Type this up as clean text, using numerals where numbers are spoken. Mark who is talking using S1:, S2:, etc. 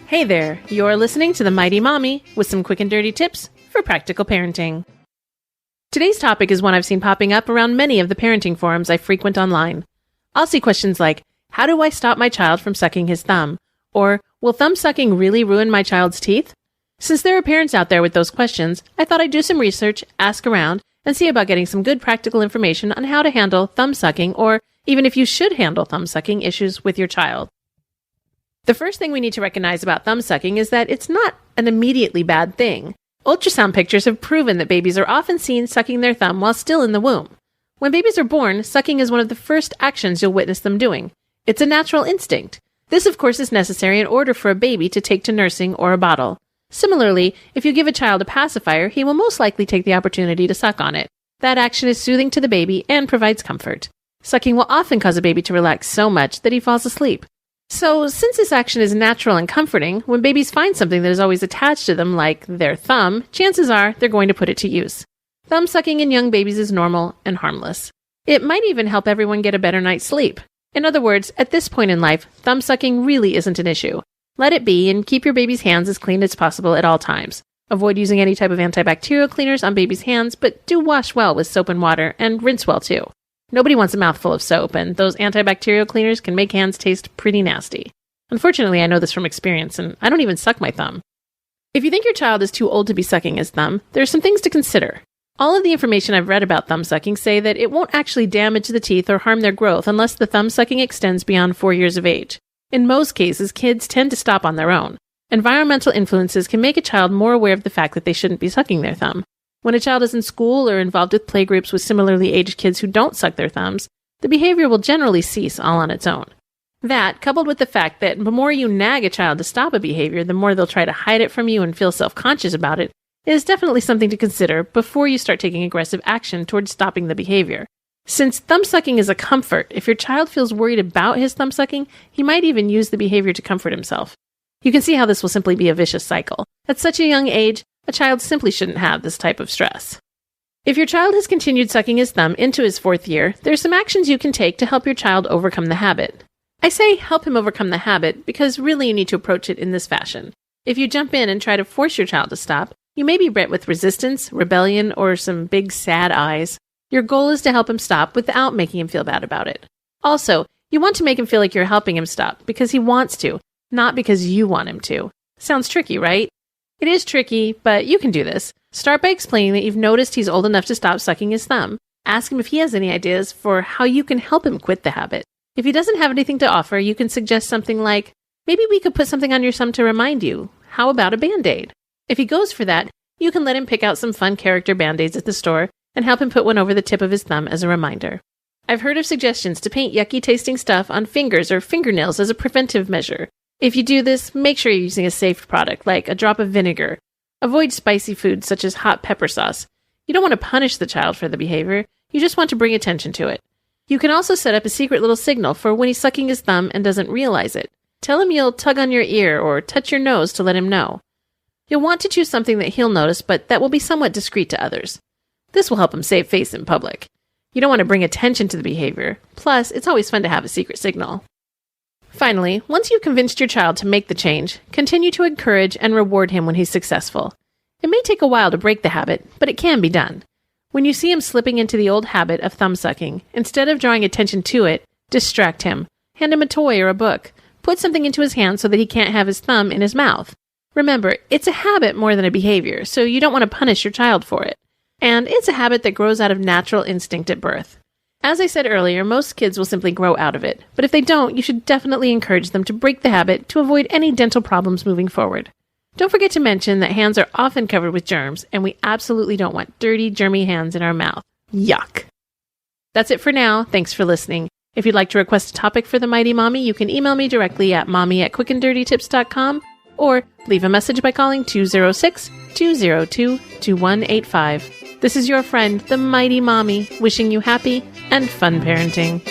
S1: Hey there, you're listening to The Mighty Mommy with some quick and dirty tips for practical parenting. Today's topic is one I've seen popping up around many of the parenting forums I frequent online. I'll see questions like, how do I stop my child from sucking his thumb? Or, will thumb sucking really ruin my child's teeth? Since there are parents out there with those questions, I thought I'd do some research, ask around, and see about getting some good practical information on how to handle thumb sucking, or even if you should handle thumb sucking issues with your child. The first thing we need to recognize about thumb sucking is that it's not an immediately bad thing. Ultrasound pictures have proven that babies are often seen sucking their thumb while still in the womb. When babies are born, sucking is one of the first actions you'll witness them doing. It's a natural instinct. This, of course, is necessary in order for a baby to take to nursing or a bottle. Similarly, if you give a child a pacifier, he will most likely take the opportunity to suck on it. That action is soothing to the baby and provides comfort. Sucking will often cause a baby to relax so much that he falls asleep. So, since this action is natural and comforting, when babies find something that is always attached to them, like their thumb, chances are they're going to put it to use. Thumb sucking in young babies is normal and harmless. It might even help everyone get a better night's sleep. In other words, at this point in life, thumb sucking really isn't an issue. Let it be and keep your baby's hands as clean as possible at all times. Avoid using any type of antibacterial cleaners on baby's hands, but do wash well with soap and water, and rinse well too. Nobody wants a mouthful of soap, and those antibacterial cleaners can make hands taste pretty nasty. Unfortunately, I know this from experience, and I don't even suck my thumb. If you think your child is too old to be sucking his thumb, there are some things to consider. All of the information I've read about thumb sucking say that it won't actually damage the teeth or harm their growth unless the thumb sucking extends beyond 4 years of age. In most cases, kids tend to stop on their own. Environmental influences can make a child more aware of the fact that they shouldn't be sucking their thumb. When a child is in school or involved with playgroups with similarly aged kids who don't suck their thumbs, the behavior will generally cease all on its own. That, coupled with the fact that the more you nag a child to stop a behavior, the more they'll try to hide it from you and feel self-conscious about it, is definitely something to consider before you start taking aggressive action towards stopping the behavior. Since thumb sucking is a comfort, if your child feels worried about his thumb sucking, he might even use the behavior to comfort himself. You can see how this will simply be a vicious cycle. At such a young age, a child simply shouldn't have this type of stress. If your child has continued sucking his thumb into his 4th year, there's some actions you can take to help your child overcome the habit. I say help him overcome the habit because really you need to approach it in this fashion. If you jump in and try to force your child to stop, you may be met with resistance, rebellion, or some big sad eyes. Your goal is to help him stop without making him feel bad about it. Also, you want to make him feel like you're helping him stop because he wants to, not because you want him to. Sounds tricky, right? It is tricky, but you can do this. Start by explaining that you've noticed he's old enough to stop sucking his thumb. Ask him if he has any ideas for how you can help him quit the habit. If he doesn't have anything to offer, you can suggest something like, maybe we could put something on your thumb to remind you. How about a Band-Aid? If he goes for that, you can let him pick out some fun character Band-Aids at the store and help him put one over the tip of his thumb as a reminder. I've heard of suggestions to paint yucky tasting stuff on fingers or fingernails as a preventive measure. If you do this, make sure you're using a safe product, like a drop of vinegar. Avoid spicy foods such as hot pepper sauce. You don't want to punish the child for the behavior, you just want to bring attention to it. You can also set up a secret little signal for when he's sucking his thumb and doesn't realize it. Tell him you'll tug on your ear or touch your nose to let him know. You'll want to choose something that he'll notice, but that will be somewhat discreet to others. This will help him save face in public. You don't want to bring attention to the behavior. Plus, it's always fun to have a secret signal. Finally, once you've convinced your child to make the change, continue to encourage and reward him when he's successful. It may take a while to break the habit, but it can be done. When you see him slipping into the old habit of thumb sucking, instead of drawing attention to it, distract him. Hand him a toy or a book. Put something into his hand so that he can't have his thumb in his mouth. Remember, it's a habit more than a behavior, so you don't want to punish your child for it. And it's a habit that grows out of natural instinct at birth. As I said earlier, most kids will simply grow out of it, but if they don't, you should definitely encourage them to break the habit to avoid any dental problems moving forward. Don't forget to mention that hands are often covered with germs, and we absolutely don't want dirty, germy hands in our mouth. Yuck! That's it for now. Thanks for listening. If you'd like to request a topic for the Mighty Mommy, you can email me directly at mommy@quickanddirtytips.com or leave a message by calling 206-202-2185. This is your friend, the Mighty Mommy, wishing you happy and fun parenting.